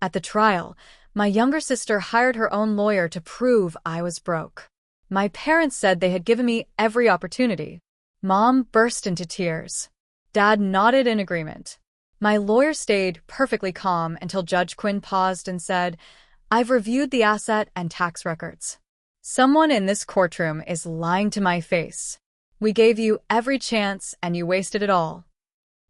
At the trial, my younger sister hired her own lawyer to prove I was broke. My parents said they had given me every opportunity. Mom burst into tears. Dad nodded in agreement. My lawyer stayed perfectly calm until Judge Quinn paused and said, "I've reviewed the asset and tax records. Someone in this courtroom is lying to my face. We gave you every chance and you wasted it all."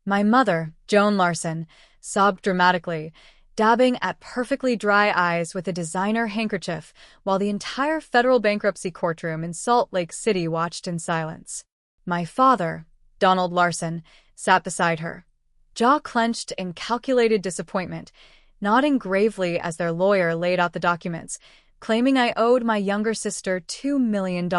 My mother, Joan Larson, sobbed dramatically, dabbing at perfectly dry eyes with a designer handkerchief while the entire federal bankruptcy courtroom in Salt Lake City watched in silence. My father, Donald Larson, sat beside her, jaw clenched in calculated disappointment, nodding gravely as their lawyer laid out the documents, claiming I owed my younger sister $2 million.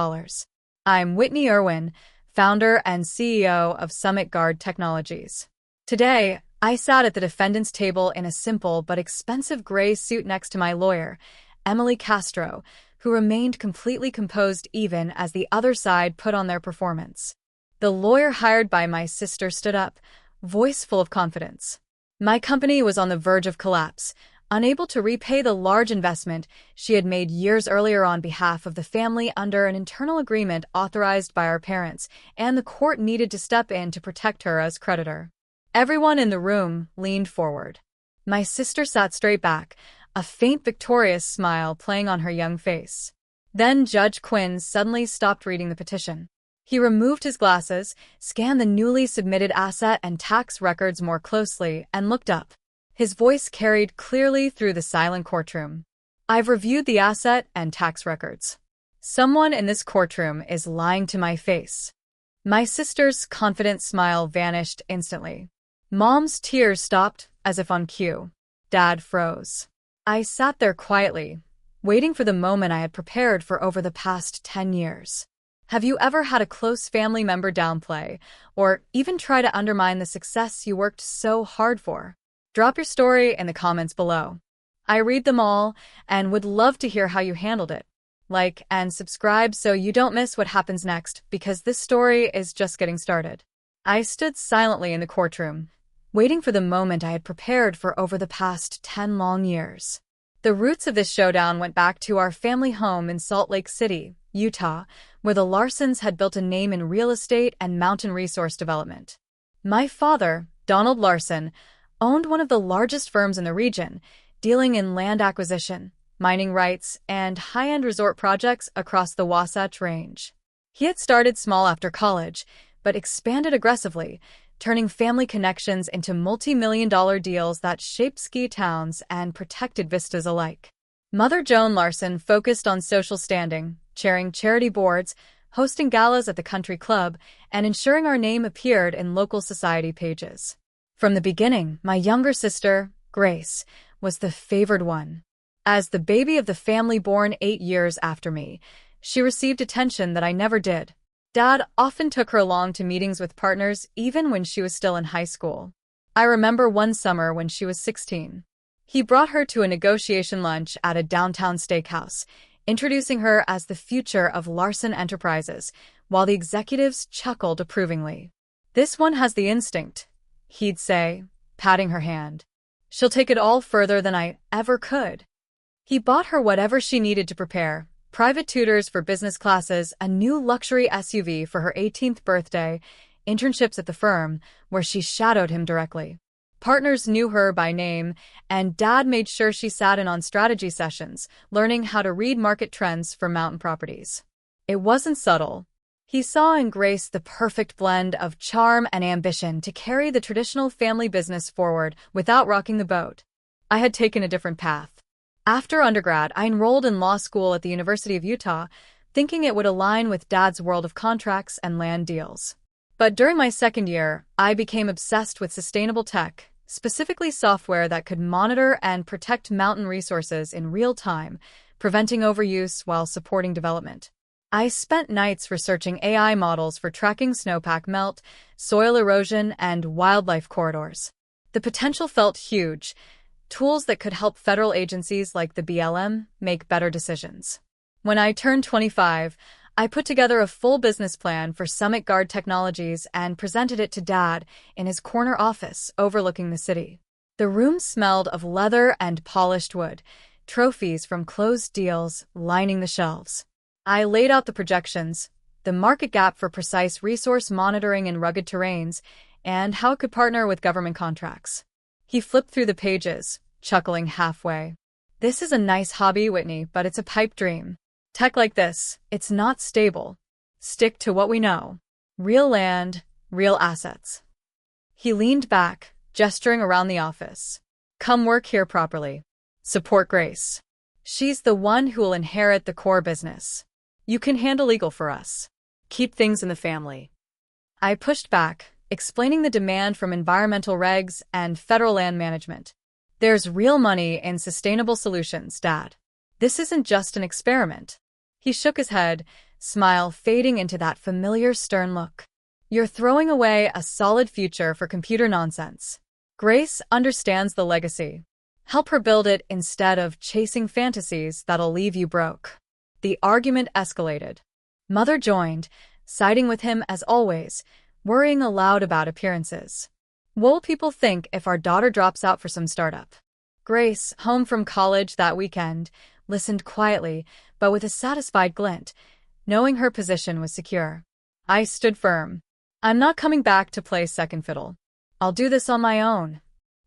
I'm Whitney Irwin, founder and CEO of Summit Guard Technologies. Today, I sat at the defendant's table in a simple but expensive gray suit next to my lawyer, Emily Castro, who remained completely composed even as the other side put on their performance. The lawyer hired by my sister stood up, voice full of confidence. My company was on the verge of collapse, unable to repay the large investment she had made years earlier on behalf of the family under an internal agreement authorized by our parents, and the court needed to step in to protect her as creditor. Everyone in the room leaned forward. My sister sat straight back, a faint victorious smile playing on her young face. Then Judge Quinn suddenly stopped reading the petition. He removed his glasses, scanned the newly submitted asset and tax records more closely, and looked up. His voice carried clearly through the silent courtroom. "I've reviewed the asset and tax records. Someone in this courtroom is lying to my face." My sister's confident smile vanished instantly. Mom's tears stopped, as if on cue. Dad froze. I sat there quietly, waiting for the moment I had prepared for over the past 10 years. Have you ever had a close family member downplay, or even try to undermine the success you worked so hard for? Drop your story in the comments below. I read them all and would love to hear how you handled it. Like and subscribe so you don't miss what happens next, because this story is just getting started. I stood silently in the courtroom, waiting for the moment I had prepared for over the past 10 long years. The roots of this showdown went back to our family home in Salt Lake City, Utah, where the Larsons had built a name in real estate and mountain resource development. My father, Donald Larson, owned one of the largest firms in the region, dealing in land acquisition, mining rights, and high-end resort projects across the Wasatch Range. He had started small after college, but expanded aggressively, turning family connections into multi-million-dollar deals that shaped ski towns and protected vistas alike. Mother Joan Larson focused on social standing, chairing charity boards, hosting galas at the country club, and ensuring our name appeared in local society pages. From the beginning, my younger sister, Grace, was the favored one. As the baby of the family born 8 years after me, she received attention that I never did. Dad often took her along to meetings with partners even when she was still in high school. I remember one summer when she was 16. He brought her to a negotiation lunch at a downtown steakhouse, introducing her as the future of Larson Enterprises, while the executives chuckled approvingly. "This one has the instinct," he'd say, patting her hand. "She'll take it all further than I ever could." He bought her whatever she needed to prepare: private tutors for business classes, a new luxury SUV for her 18th birthday, internships at the firm, where she shadowed him directly. Partners knew her by name, and Dad made sure she sat in on strategy sessions, learning how to read market trends for mountain properties. It wasn't subtle. He saw in Grace the perfect blend of charm and ambition to carry the traditional family business forward without rocking the boat. I had taken a different path. After undergrad, I enrolled in law school at the University of Utah, thinking it would align with Dad's world of contracts and land deals. But during my second year, I became obsessed with sustainable tech, specifically software that could monitor and protect mountain resources in real time, preventing overuse while supporting development. I spent nights researching AI models for tracking snowpack melt, soil erosion, and wildlife corridors. The potential felt huge. Tools that could help federal agencies like the BLM make better decisions. When I turned 25, I put together a full business plan for Summit Guard Technologies and presented it to Dad in his corner office overlooking the city. The room smelled of leather and polished wood, trophies from closed deals lining the shelves. I laid out the projections, the market gap for precise resource monitoring in rugged terrains, and how it could partner with government contracts. He flipped through the pages, chuckling halfway. This is a nice hobby, Whitney, but it's a pipe dream. Tech like this, it's not stable. Stick to what we know. Real land, real assets. He leaned back, gesturing around the office. Come work here properly. Support Grace. She's the one who will inherit the core business. You can handle legal for us. Keep things in the family. I pushed back, explaining the demand from environmental regs and federal land management. There's real money in sustainable solutions, Dad. This isn't just an experiment. He shook his head, smile fading into that familiar stern look. You're throwing away a solid future for computer nonsense. Grace understands the legacy. Help her build it instead of chasing fantasies that'll leave you broke. The argument escalated. Mother joined, siding with him as always, worrying aloud about appearances. What'll people think if our daughter drops out for some startup? Grace, home from college that weekend, listened quietly, but with a satisfied glint, knowing her position was secure. I stood firm. I'm not coming back to play second fiddle. I'll do this on my own.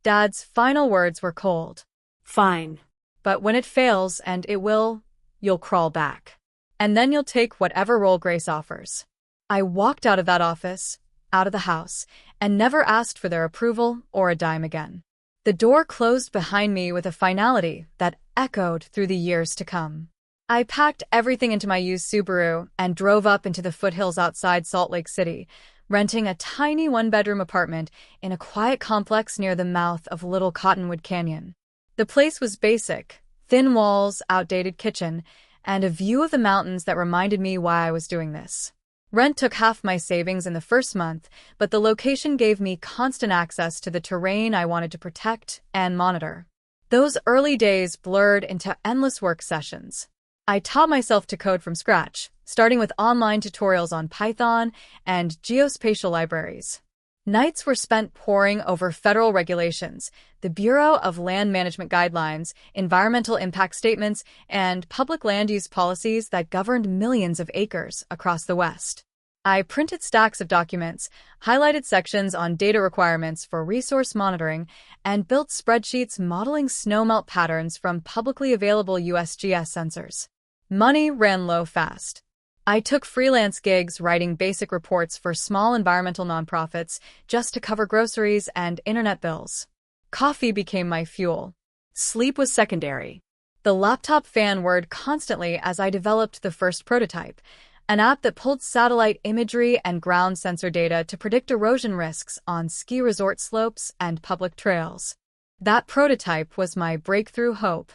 Dad's final words were cold. Fine. But when it fails, and it will, you'll crawl back. And then you'll take whatever role Grace offers. I walked out of that office, out of the house, and never asked for their approval or a dime again. The door closed behind me with a finality that echoed through the years to come. I packed everything into my used Subaru and drove up into the foothills outside Salt Lake City, renting a tiny one-bedroom apartment in a quiet complex near the mouth of Little Cottonwood Canyon. The place was basic, thin walls, outdated kitchen, and a view of the mountains that reminded me why I was doing this. Rent took half my savings in the first month, but the location gave me constant access to the terrain I wanted to protect and monitor. Those early days blurred into endless work sessions. I taught myself to code from scratch, starting with online tutorials on Python and geospatial libraries. Nights were spent poring over federal regulations, the Bureau of Land Management guidelines, environmental impact statements, and public land use policies that governed millions of acres across the West. I printed stacks of documents, highlighted sections on data requirements for resource monitoring, and built spreadsheets modeling snowmelt patterns from publicly available USGS sensors. Money ran low fast. I took freelance gigs writing basic reports for small environmental nonprofits just to cover groceries and internet bills. Coffee became my fuel. Sleep was secondary. The laptop fan whirred constantly as I developed the first prototype, an app that pulled satellite imagery and ground sensor data to predict erosion risks on ski resort slopes and public trails. That prototype was my breakthrough hope.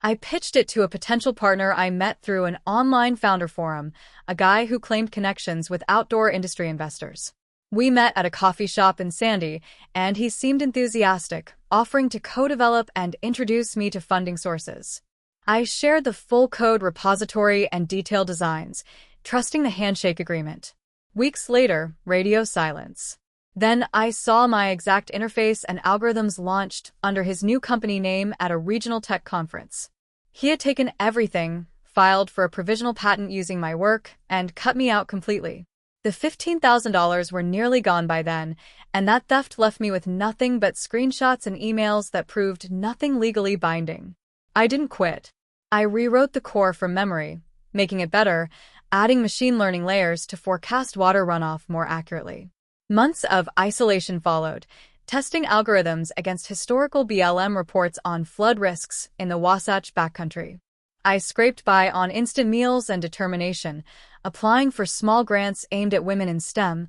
I pitched it to a potential partner I met through an online founder forum, a guy who claimed connections with outdoor industry investors. We met at a coffee shop in Sandy, and he seemed enthusiastic, offering to co-develop and introduce me to funding sources. I shared the full code repository and detailed designs, trusting the handshake agreement. Weeks later, radio silence. Then I saw my exact interface and algorithms launched under his new company name at a regional tech conference. He had taken everything, filed for a provisional patent using my work, and cut me out completely. The $15,000 were nearly gone by then, and that theft left me with nothing but screenshots and emails that proved nothing legally binding. I didn't quit. I rewrote the core from memory, making it better, adding machine learning layers to forecast water runoff more accurately. Months of isolation followed, testing algorithms against historical BLM reports on flood risks in the Wasatch Backcountry. I scraped by on instant meals and determination, applying for small grants aimed at women in STEM,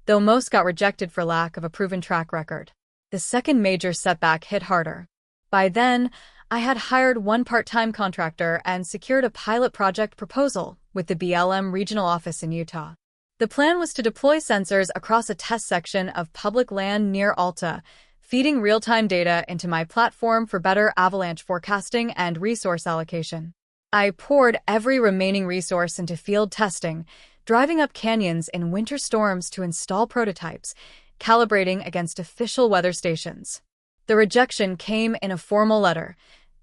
though most got rejected for lack of a proven track record. The second major setback hit harder. By then, I had hired one part-time contractor and secured a pilot project proposal with the BLM regional office in Utah. The plan was to deploy sensors across a test section of public land near Alta, feeding real-time data into my platform for better avalanche forecasting and resource allocation. I poured every remaining resource into field testing, driving up canyons in winter storms to install prototypes, calibrating against official weather stations. The rejection came in a formal letter.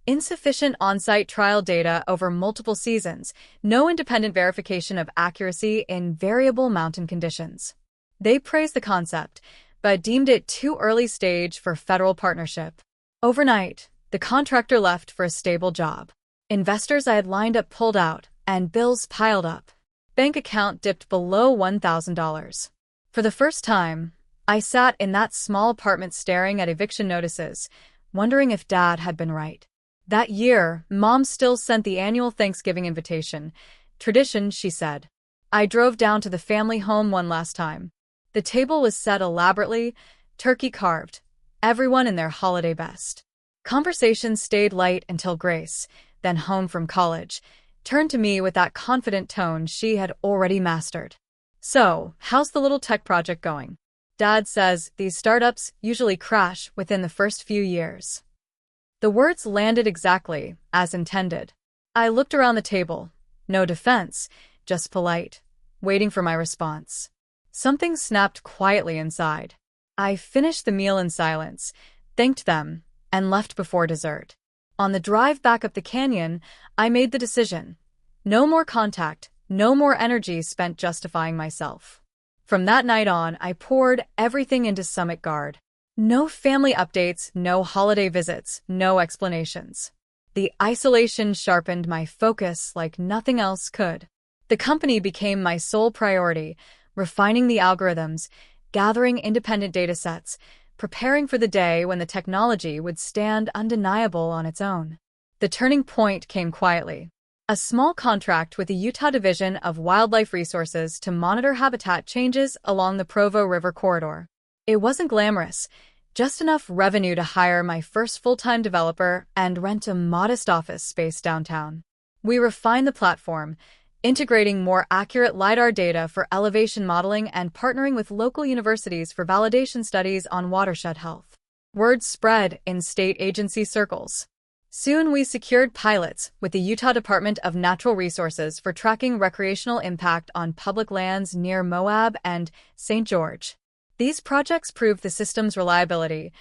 Insufficient on-site trial data over multiple seasons, no independent verification of accuracy in variable mountain conditions. They praised the concept, but deemed it too early stage for federal partnership. Overnight, the contractor left for a stable job. Investors I had lined up pulled out, and bills piled up. Bank account dipped below $1,000. For the first time, I sat in that small apartment staring at eviction notices, wondering if Dad had been right. That year, Mom still sent the annual Thanksgiving invitation. Tradition, she said. I drove down to the family home one last time. The table was set elaborately, turkey carved, everyone in their holiday best. Conversation stayed light until Grace, then home from college, turned to me with that confident tone she had already mastered. So, how's the little tech project going? Dad says these startups usually crash within the first few years. The words landed exactly as intended. I looked around the table. No defense, just polite, waiting for my response. Something snapped quietly inside. I finished the meal in silence, thanked them, and left before dessert. On the drive back up the canyon, I made the decision. No more contact, no more energy spent justifying myself. From that night on, I poured everything into Summit Guard. No family updates, no holiday visits, no explanations. The isolation sharpened my focus like nothing else could. The company became my sole priority, refining the algorithms, gathering independent datasets, preparing for the day when the technology would stand undeniable on its own. The turning point came quietly. A small contract with the Utah Division of Wildlife Resources to monitor habitat changes along the Provo River corridor. It wasn't glamorous, just enough revenue to hire my first full-time developer and rent a modest office space downtown. We refined the platform, integrating more accurate LiDAR data for elevation modeling and partnering with local universities for validation studies on watershed health. Word spread in state agency circles. Soon we secured pilots with the Utah Department of Natural Resources for tracking recreational impact on public lands near Moab and St. George. These projects proved the system's reliability.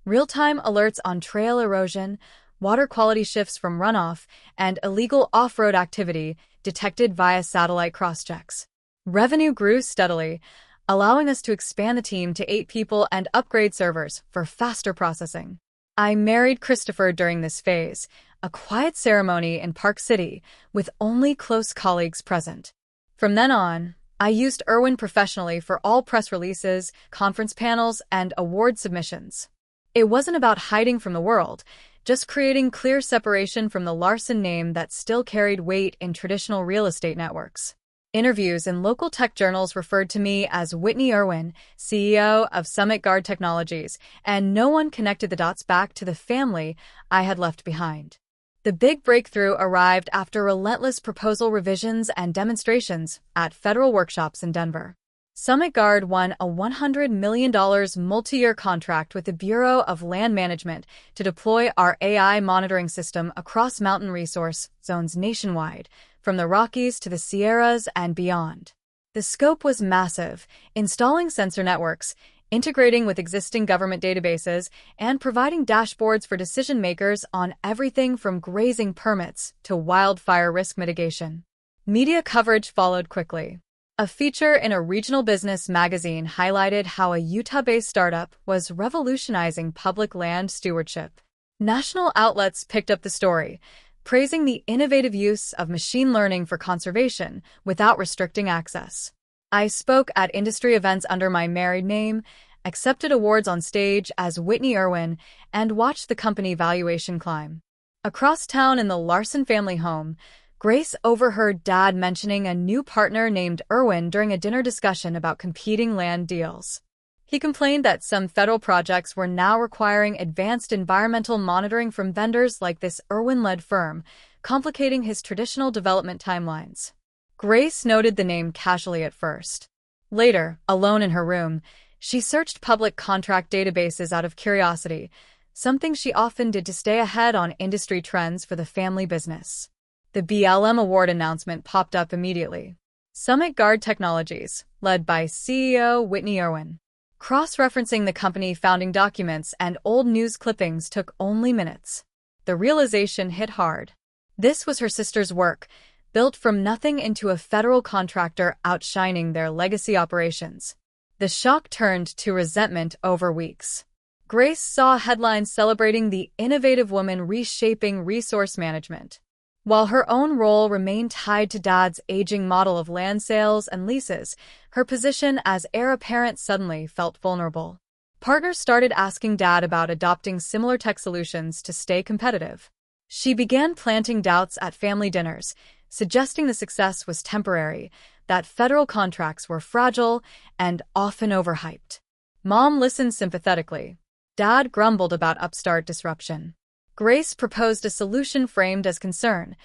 Real-time alerts on trail erosion, water quality shifts from runoff, and illegal off-road activity detected via satellite crosschecks. Revenue grew steadily, allowing us to expand the team to 8 people and upgrade servers for faster processing. I married Christopher during this phase, a quiet ceremony in Park City with only close colleagues present. From then on, I used Irwin professionally for all press releases, conference panels, and award submissions. It wasn't about hiding from the world, just creating clear separation from the Larson name that still carried weight in traditional real estate networks. Interviews in local tech journals referred to me as Whitney Irwin, CEO of Summit Guard Technologies, and no one connected the dots back to the family I had left behind. The big breakthrough arrived after relentless proposal revisions and demonstrations at federal workshops in Denver. Summit Guard won a $100 million multi-year contract with the Bureau of Land Management to deploy our AI monitoring system across mountain resource zones nationwide, from the Rockies to the Sierras and beyond. The scope was massive, installing sensor networks, integrating with existing government databases, and providing dashboards for decision-makers on everything from grazing permits to wildfire risk mitigation. Media coverage followed quickly. A feature in a regional business magazine highlighted how a Utah-based startup was revolutionizing public land stewardship. National outlets picked up the story, praising the innovative use of machine learning for conservation without restricting access. I spoke at industry events under my married name, accepted awards on stage as Whitney Irwin, and watched the company valuation climb. Across town in the Larson family home, Grace overheard Dad mentioning a new partner named Irwin during a dinner discussion about competing land deals. He complained that some federal projects were now requiring advanced environmental monitoring from vendors like this Irwin-led firm, complicating his traditional development timelines. Grace noted the name casually at first. Later, alone in her room, she searched public contract databases out of curiosity, something she often did to stay ahead on industry trends for the family business. The BLM award announcement popped up immediately. Summit Guard Technologies, led by CEO Whitney Irwin. Cross-referencing the company founding documents and old news clippings took only minutes. The realization hit hard. This was her sister's work, built from nothing into a federal contractor outshining their legacy operations. The shock turned to resentment over weeks. Grace saw headlines celebrating the innovative woman reshaping resource management, while her own role remained tied to Dad's aging model of land sales and leases. Her position as heir apparent suddenly felt vulnerable. Partners started asking Dad about adopting similar tech solutions to stay competitive. She began planting doubts at family dinners, suggesting the success was temporary, that federal contracts were fragile and often overhyped. Mom listened sympathetically. Dad grumbled about upstart disruption. Grace proposed a solution framed as concern.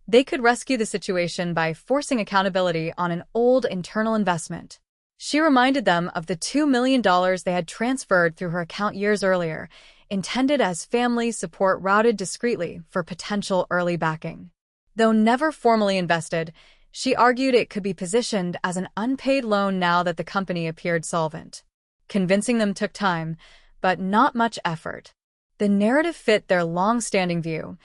They could rescue the situation by forcing accountability on an old internal investment. She reminded them of the $2 million they had transferred through her account years earlier, intended as family support routed discreetly for potential early backing. Though never formally invested, she argued it could be positioned as an unpaid loan now that the company appeared solvent. Convincing them took time, but not much effort. The narrative fit their long-standing view.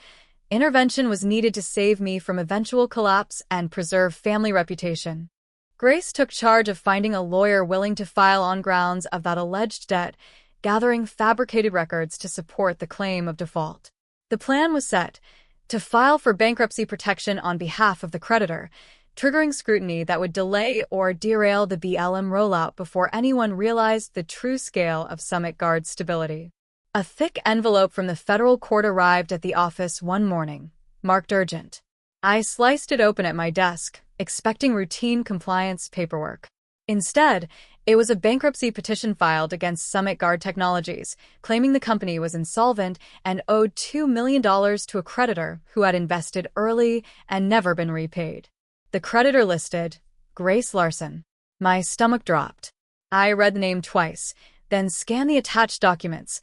Intervention was needed to save me from eventual collapse and preserve family reputation. Grace took charge of finding a lawyer willing to file on grounds of that alleged debt, gathering fabricated records to support the claim of default. The plan was set: to file for bankruptcy protection on behalf of the creditor, triggering scrutiny that would delay or derail the BLM rollout before anyone realized the true scale of Summit Guard's stability. A thick envelope from the federal court arrived at the office one morning, marked urgent. I sliced it open at my desk, expecting routine compliance paperwork. Instead, it was a bankruptcy petition filed against Summit Guard Technologies, claiming the company was insolvent and owed $2 million to a creditor who had invested early and never been repaid. The creditor listed, Grace Larson. My stomach dropped. I read the name twice, then scanned the attached documents.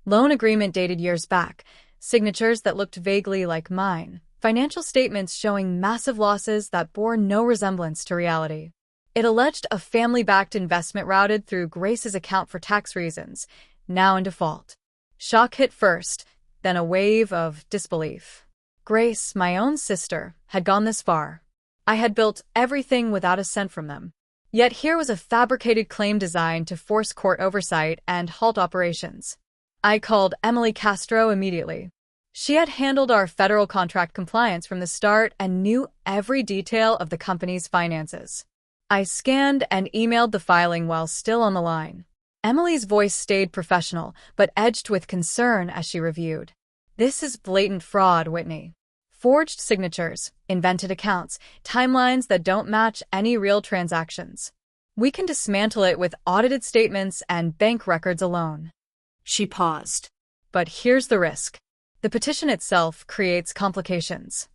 Loan agreement dated years back, signatures that looked vaguely like mine, financial statements showing massive losses that bore no resemblance to reality. It alleged a family-backed investment routed through Grace's account for tax reasons, now in default. Shock hit first, then a wave of disbelief. Grace, my own sister, had gone this far. I had built everything without a cent from them. Yet here was a fabricated claim designed to force court oversight and halt operations. I called Emily Castro immediately. She had handled our federal contract compliance from the start and knew every detail of the company's finances. I scanned and emailed the filing while still on the line. Emily's voice stayed professional, but edged with concern as she reviewed. This is blatant fraud, Whitney. Forged signatures, invented accounts, timelines that don't match any real transactions. We can dismantle it with audited statements and bank records alone. She paused. But here's the risk. The petition itself creates complications.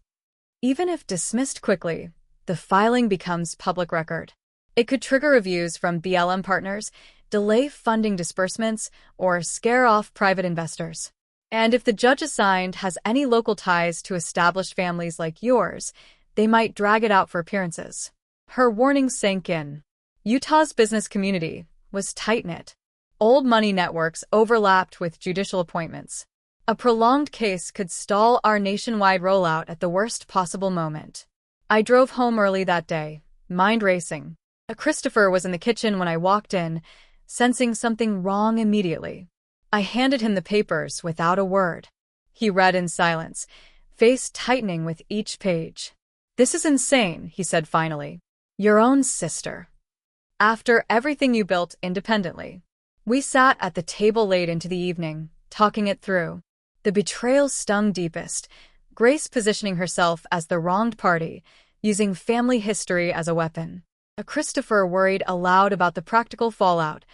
Even if dismissed quickly, the filing becomes public record. It could trigger reviews from BLM partners, delay funding disbursements, or scare off private investors. And if the judge assigned has any local ties to established families like yours, they might drag it out for appearances. Her warning sank in. Utah's business community was tight-knit. Old money networks overlapped with judicial appointments. A prolonged case could stall our nationwide rollout at the worst possible moment. I drove home early that day, mind racing. Christopher was in the kitchen when I walked in, sensing something wrong immediately. I handed him the papers without a word. He read in silence, face tightening with each page. This is insane, he said finally. Your own sister. After everything you built independently. We sat at the table late into the evening, talking it through. The betrayal stung deepest, Grace positioning herself as the wronged party, using family history as a weapon. Christopher worried aloud about the practical fallout.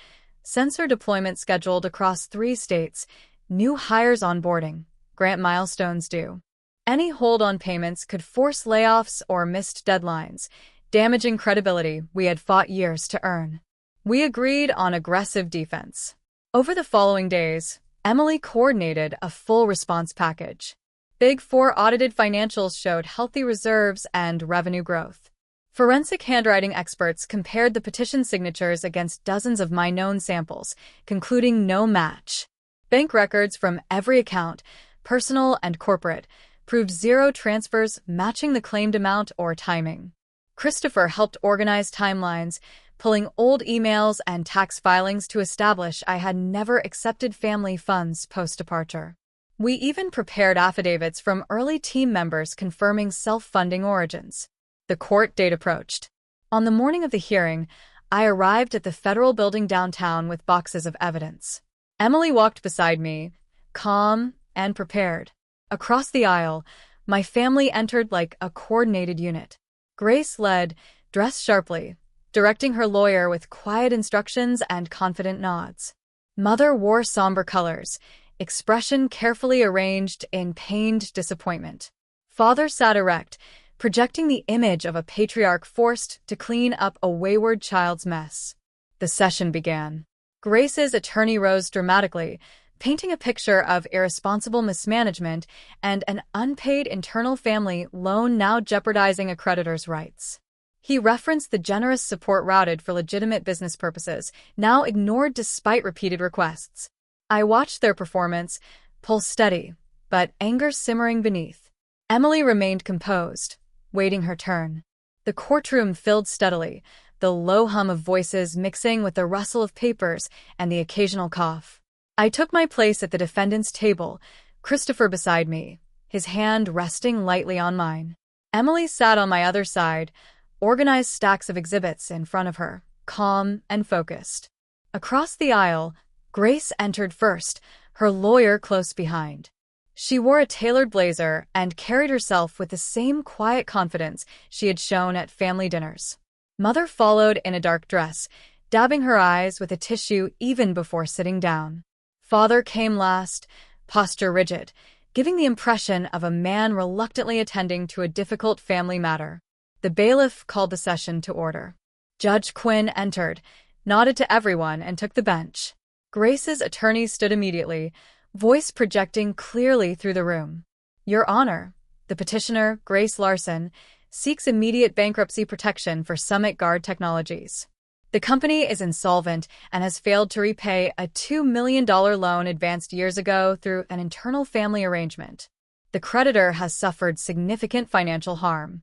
Sensor deployment scheduled across 3 states, new hires onboarding, grant milestones due. Any hold on payments could force layoffs or missed deadlines, damaging credibility we had fought years to earn. We agreed on aggressive defense. Over the following days, Emily coordinated a full response package. Big Four audited financials showed healthy reserves and revenue growth. Forensic handwriting experts compared the petition signatures against dozens of my known samples, concluding no match. Bank records from every account, personal and corporate, proved zero transfers matching the claimed amount or timing. Christopher helped organize timelines, pulling old emails and tax filings to establish I had never accepted family funds post-departure. We even prepared affidavits from early team members confirming self-funding origins. The court date approached. On the morning of the hearing, I arrived at the federal building downtown with boxes of evidence. Emily walked beside me, calm and prepared. Across the aisle, my family entered like a coordinated unit. Grace led, dressed sharply, directing her lawyer with quiet instructions and confident nods. Mother wore somber colors, expression carefully arranged in pained disappointment. Father sat erect, projecting the image of a patriarch forced to clean up a wayward child's mess. The session began. Grace's attorney rose dramatically, painting a picture of irresponsible mismanagement and an unpaid internal family loan now jeopardizing a creditor's rights. He referenced the generous support routed for legitimate business purposes, now ignored despite repeated requests. I watched their performance, pulse steady, but anger simmering beneath. Emily remained composed, waiting her turn. The courtroom filled steadily, the low hum of voices mixing with the rustle of papers and the occasional cough. I took my place at the defendant's table, Christopher beside me, his hand resting lightly on mine. Emily sat on my other side, organized stacks of exhibits in front of her, calm and focused. Across the aisle, Grace entered first, her lawyer close behind. She wore a tailored blazer and carried herself with the same quiet confidence she had shown at family dinners. Mother followed in a dark dress, dabbing her eyes with a tissue even before sitting down. Father came last, posture rigid, giving the impression of a man reluctantly attending to a difficult family matter. The bailiff called the session to order. Judge Quinn entered, nodded to everyone, and took the bench. Grace's attorney stood immediately, voice projecting clearly through the room. Your Honor, the petitioner, Grace Larson, seeks immediate bankruptcy protection for Summit Guard Technologies. The company is insolvent and has failed to repay a $2 million loan advanced years ago through an internal family arrangement. The creditor has suffered significant financial harm.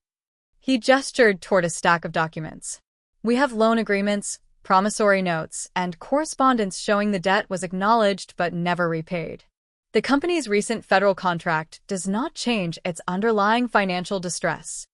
He gestured toward a stack of documents. We have loan agreements, promissory notes, and correspondence showing the debt was acknowledged but never repaid. The company's recent federal contract does not change its underlying financial distress.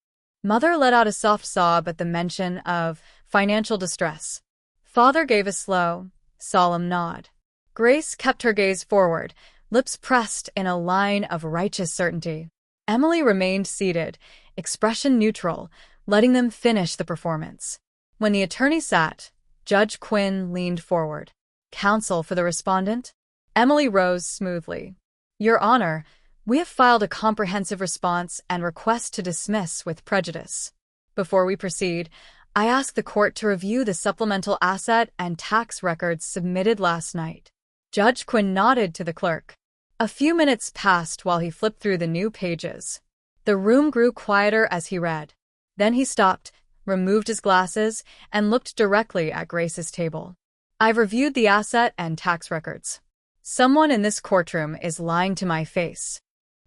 Mother let out a soft sob at the mention of financial distress. Father gave a slow, solemn nod. Grace kept her gaze forward, lips pressed in a line of righteous certainty. Emily remained seated, expression neutral, letting them finish the performance. When the attorney sat, Judge Quinn leaned forward. Counsel for the respondent? Emily rose smoothly. Your Honor, we have filed a comprehensive response and request to dismiss with prejudice. Before we proceed, I ask the court to review the supplemental asset and tax records submitted last night. Judge Quinn nodded to the clerk. A few minutes passed while he flipped through the new pages. The room grew quieter as he read. Then he stopped, removed his glasses, and looked directly at Grace's table. I've reviewed the asset and tax records. Someone in this courtroom is lying to my face.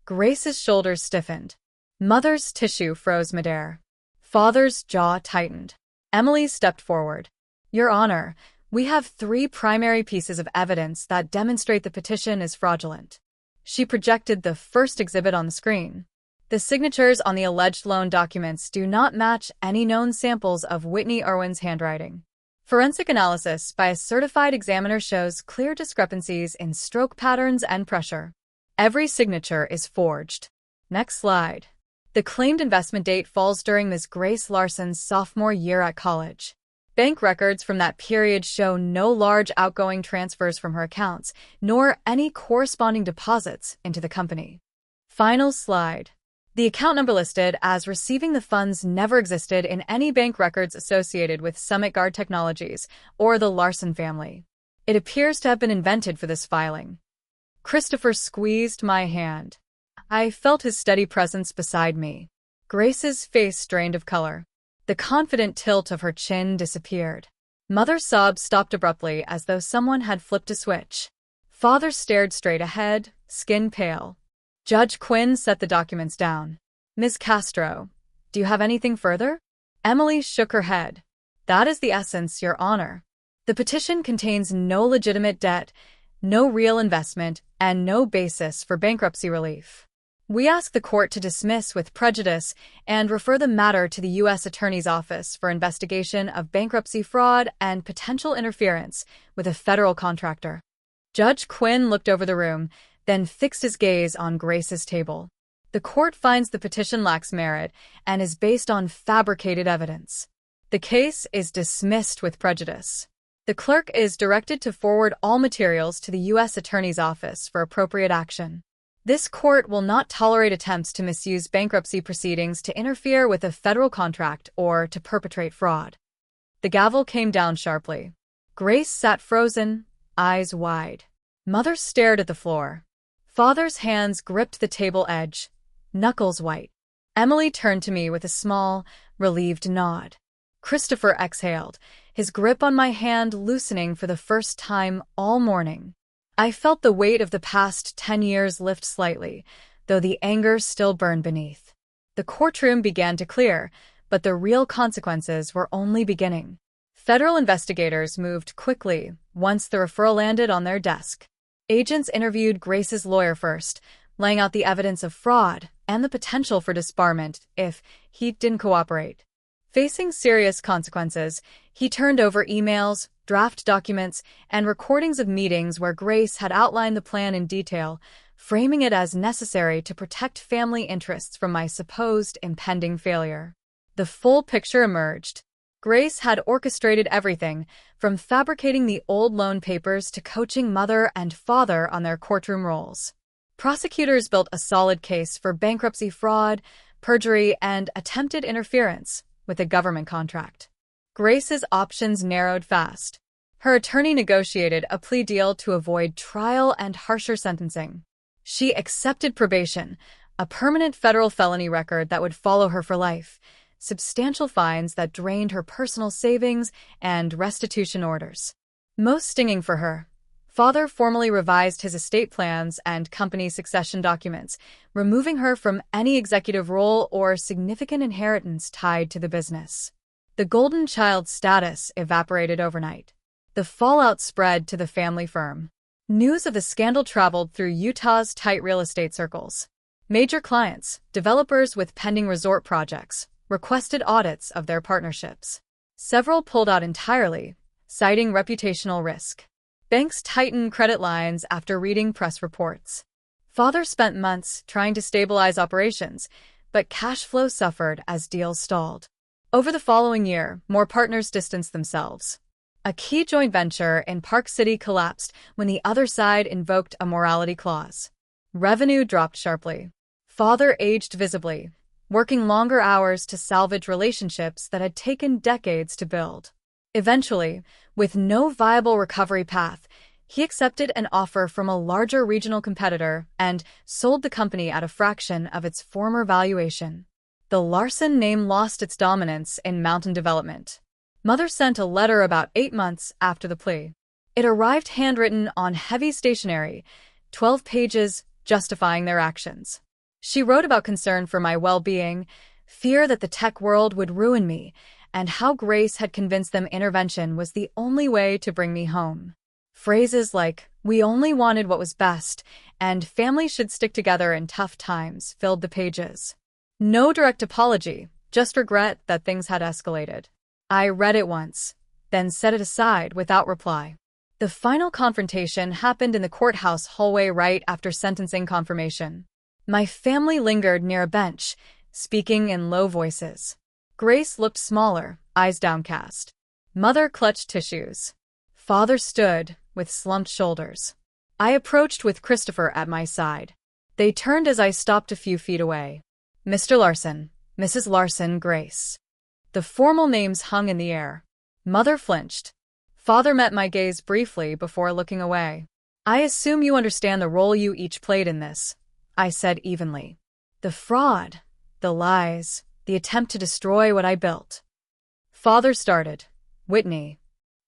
Grace's shoulders stiffened. Mother's tissue froze midair. Father's jaw tightened. Emily stepped forward. Your Honor, we have 3 primary pieces of evidence that demonstrate the petition is fraudulent. She projected the first exhibit on the screen. The signatures on the alleged loan documents do not match any known samples of Whitney Irwin's handwriting. Forensic analysis by a certified examiner shows clear discrepancies in stroke patterns and pressure. Every signature is forged. Next slide. The claimed investment date falls during Ms. Grace Larson's sophomore year at college. Bank records from that period show no large outgoing transfers from her accounts, nor any corresponding deposits into the company. Final slide. The account number listed as receiving the funds never existed in any bank records associated with Summit Guard Technologies or the Larson family. It appears to have been invented for this filing. Christopher squeezed my hand. I felt his steady presence beside me. Grace's face drained of color. The confident tilt of her chin disappeared. Mother's sobs stopped abruptly as though someone had flipped a switch. Father stared straight ahead, skin pale. Judge Quinn set the documents down. Ms. Castro, do you have anything further? Emily shook her head. That is the essence, Your Honor. The petition contains no legitimate debt, no real investment, and no basis for bankruptcy relief. We ask the court to dismiss with prejudice and refer the matter to the U.S. Attorney's Office for investigation of bankruptcy fraud and potential interference with a federal contractor. Judge Quinn looked over the room, then fixed his gaze on Grace's table. The court finds the petition lacks merit and is based on fabricated evidence. The case is dismissed with prejudice. The clerk is directed to forward all materials to the U.S. Attorney's Office for appropriate action. This court will not tolerate attempts to misuse bankruptcy proceedings to interfere with a federal contract or to perpetrate fraud. The gavel came down sharply. Grace sat frozen, eyes wide. Mother stared at the floor. Father's hands gripped the table edge, knuckles white. Emily turned to me with a small, relieved nod. Christopher exhaled, his grip on my hand loosening for the first time all morning. I felt the weight of the past 10 years lift slightly, though the anger still burned beneath. The courtroom began to clear, but the real consequences were only beginning. Federal investigators moved quickly once the referral landed on their desk. Agents interviewed Grace's lawyer first, laying out the evidence of fraud and the potential for disbarment if he didn't cooperate. Facing serious consequences, he turned over emails, draft documents, and recordings of meetings where Grace had outlined the plan in detail, framing it as necessary to protect family interests from my supposed impending failure. The full picture emerged. Grace had orchestrated everything, from fabricating the old loan papers to coaching mother and father on their courtroom roles. Prosecutors built a solid case for bankruptcy fraud, perjury, and attempted interference with a government contract. Grace's options narrowed fast. Her attorney negotiated a plea deal to avoid trial and harsher sentencing. She accepted probation, a permanent federal felony record that would follow her for life, substantial fines that drained her personal savings, and restitution orders. Most stinging for her, Father formally revised his estate plans and company succession documents, removing her from any executive role or significant inheritance tied to the business. The golden child status evaporated overnight. The fallout spread to the family firm. News of the scandal traveled through Utah's tight real estate circles. Major clients, developers with pending resort projects, requested audits of their partnerships. Several pulled out entirely, citing reputational risk. Banks tightened credit lines after reading press reports. Father spent months trying to stabilize operations, but cash flow suffered as deals stalled. Over the following year, more partners distanced themselves. A key joint venture in Park City collapsed when the other side invoked a morality clause. Revenue dropped sharply. Father aged visibly, working longer hours to salvage relationships that had taken decades to build. Eventually, with no viable recovery path, he accepted an offer from a larger regional competitor and sold the company at a fraction of its former valuation. The Larson name lost its dominance in mountain development. Mother sent a letter about 8 months after the plea. It arrived handwritten on heavy stationery, 12 pages justifying their actions. She wrote about concern for my well-being, fear that the tech world would ruin me, and how Grace had convinced them intervention was the only way to bring me home. Phrases like, "We only wanted what was best," and "Families should stick together in tough times" filled the pages. No direct apology, just regret that things had escalated. I read it once, then set it aside without reply. The final confrontation happened in the courthouse hallway right after sentencing confirmation. My family lingered near a bench, speaking in low voices. Grace looked smaller, eyes downcast. Mother clutched tissues. Father stood, with slumped shoulders. I approached with Christopher at my side. They turned as I stopped a few feet away. Mr. Larson, Mrs. Larson, Grace. The formal names hung in the air. Mother flinched. Father met my gaze briefly before looking away. "I assume you understand the role you each played in this," I said evenly. "The fraud, the lies, the attempt to destroy what I built. Father started. Whitney.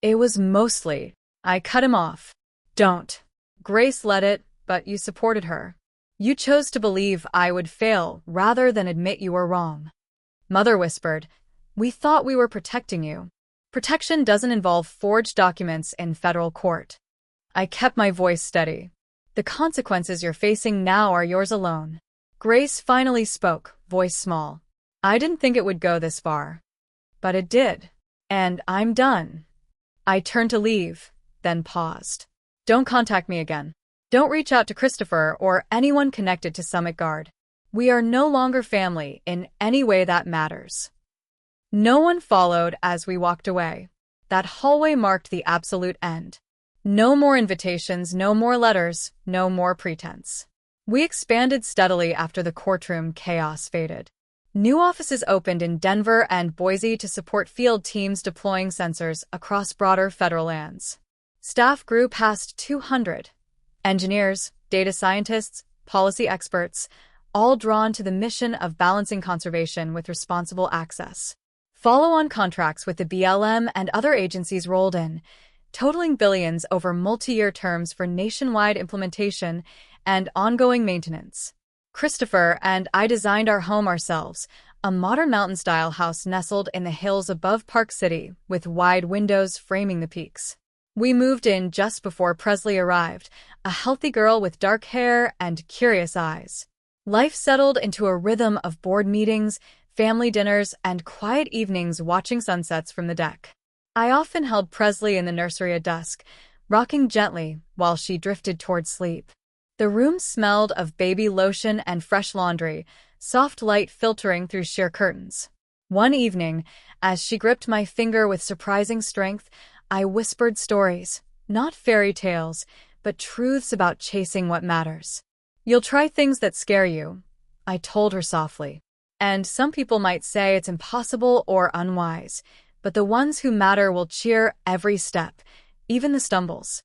It was mostly. I cut him off. Don't. Grace led it, but you supported her. You chose to believe I would fail rather than admit you were wrong. Mother whispered, we thought we were protecting you. Protection doesn't involve forged documents in federal court. I kept my voice steady. The consequences you're facing now are yours alone. Grace finally spoke, voice small. I didn't think it would go this far. But it did. And I'm done. I turned to leave, then paused. Don't contact me again. Don't reach out to Christopher or anyone connected to Summit Guard. We are no longer family in any way that matters. No one followed as we walked away. That hallway marked the absolute end. No more invitations, no more letters, no more pretense. We expanded steadily after the courtroom chaos faded. New offices opened in Denver and Boise to support field teams deploying sensors across broader federal lands. Staff grew past 200. Engineers, data scientists, policy experts, all drawn to the mission of balancing conservation with responsible access. Follow-on contracts with the BLM and other agencies rolled in, totaling billions over multi-year terms for nationwide implementation and ongoing maintenance. Christopher and I designed our home ourselves, a modern mountain-style house nestled in the hills above Park City, with wide windows framing the peaks. We moved in just before Presley arrived, a healthy girl with dark hair and curious eyes. Life settled into a rhythm of board meetings, family dinners, and quiet evenings watching sunsets from the deck. I often held Presley in the nursery at dusk, rocking gently while she drifted toward sleep. The room smelled of baby lotion and fresh laundry, soft light filtering through sheer curtains. One evening, as she gripped my finger with surprising strength, I whispered stories, not fairy tales, but truths about chasing what matters. You'll try things that scare you, I told her softly. And some people might say it's impossible or unwise, but the ones who matter will cheer every step, even the stumbles.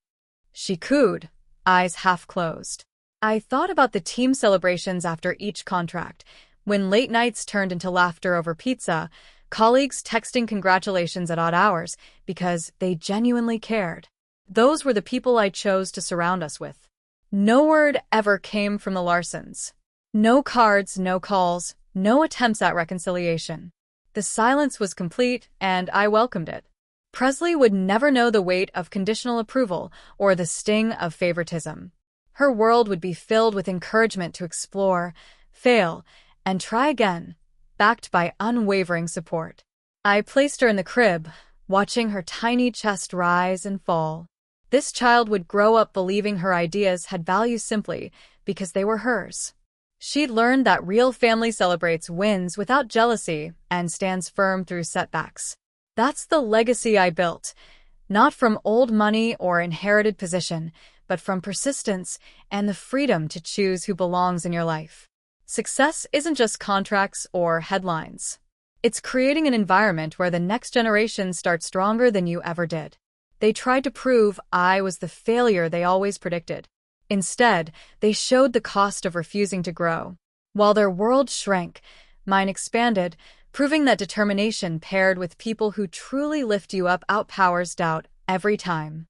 She cooed, eyes half closed. I thought about the team celebrations after each contract, when late nights turned into laughter over pizza, colleagues texting congratulations at odd hours because they genuinely cared. Those were the people I chose to surround us with. No word ever came from the Larsons. No cards, no calls, no attempts at reconciliation. The silence was complete, and I welcomed it. Presley would never know the weight of conditional approval or the sting of favoritism. Her world would be filled with encouragement to explore, fail, and try again, backed by unwavering support. I placed her in the crib, watching her tiny chest rise and fall. This child would grow up believing her ideas had value simply because they were hers. She'd learned that real family celebrates wins without jealousy and stands firm through setbacks. That's the legacy I built, not from old money or inherited position, but from persistence and the freedom to choose who belongs in your life. Success isn't just contracts or headlines. It's creating an environment where the next generation starts stronger than you ever did. They tried to prove I was the failure they always predicted. Instead, they showed the cost of refusing to grow. While their world shrank, mine expanded, proving that determination paired with people who truly lift you up outpowers doubt every time.